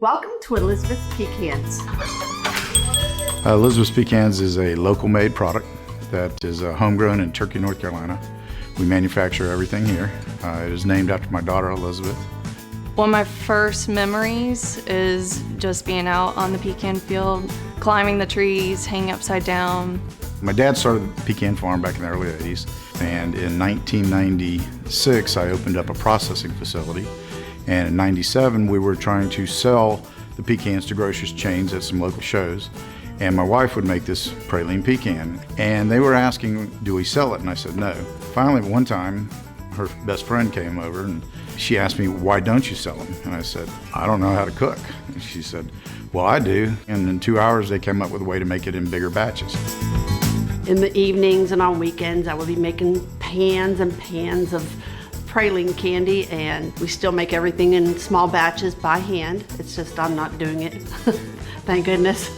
Welcome to Elizabeth's Pecans. Elizabeth's Pecans is a local made product that is homegrown in Turkey, North Carolina. We manufacture everything here. It is named after my daughter, Elizabeth. One of my first memories is just being out on the pecan field, climbing the trees, hanging upside down. My dad started the pecan farm back in the early 80s, and in 1996 I opened up a processing facility. And in 97 we were trying to sell the pecans to grocers chains at some local shows. And my wife would make this praline pecan. And they were asking, do we sell it? And I said no. Finally, one time, her best friend came over and she asked me, why don't you sell them? And I said, I don't know how to cook. And she said, well, I do. And in 2 hours, they came up with a way to make it in bigger batches. In the evenings and on weekends, I would be making pans and pans of praline candy, and we still make everything in small batches by hand. It's just I'm not doing it. Thank goodness.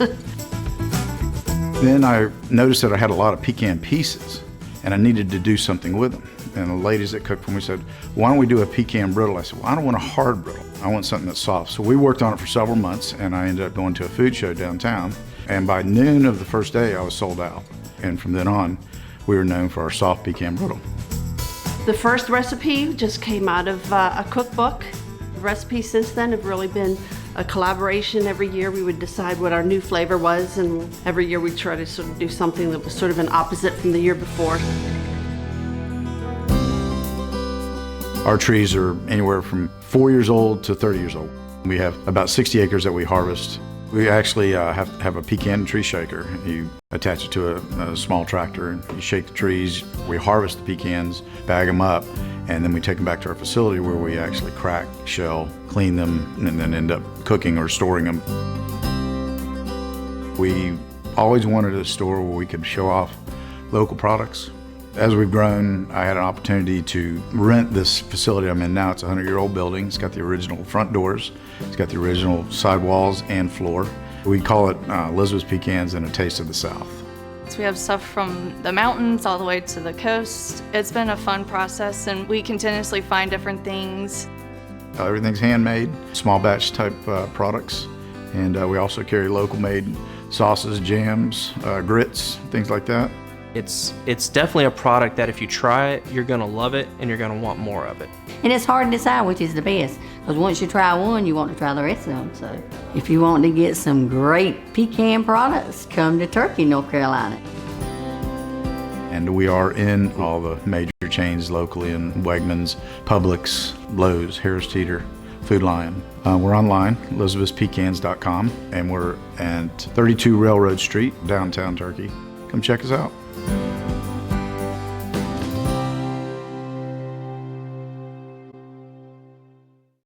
Then I noticed that I had a lot of pecan pieces and I needed to do something with them. And the ladies that cooked for me said, why don't we do a pecan brittle? I said, well, I don't want a hard brittle. I want something that's soft. So we worked on it for several months and I ended up going to a food show downtown. And by noon of the first day, I was sold out. And from then on, we were known for our soft pecan brittle. The first recipe just came out of a cookbook. The recipes since then have really been a collaboration. Every year we would decide what our new flavor was, and every year we'd try to sort of do something that was sort of an opposite from the year before. Our trees are anywhere from 4 years old to 30 years old. We have about 60 acres that we harvest. We actually have a pecan tree shaker. You attach it to a small tractor and you shake the trees. We harvest the pecans, bag them up, and then we take them back to our facility where we actually crack, shell, clean them, and then end up cooking or storing them. We always wanted a store where we could show off local products. As we've grown, I had an opportunity to rent this facility I'm in now. It's a 100-year-old building. It's got the original front doors. It's got the original sidewalls and floor. We call it Elizabeth's Pecans and a Taste of the South. So we have stuff from the mountains all the way to the coast. It's been a fun process and we continuously find different things. Everything's handmade, small batch type products. And we also carry local made sauces, jams, grits, things like that. It's definitely a product that if you try it, you're gonna love it and you're gonna want more of it. And it's hard to decide which is the best, because once you try one, you want to try the rest of them. So if you want to get some great pecan products, come to Turkey, North Carolina. And we are in all the major chains locally in Wegmans, Publix, Lowe's, Harris Teeter, Food Lion. We're online, elizabethspecans.com, and we're at 32 Railroad Street, downtown Turkey. Come check us out.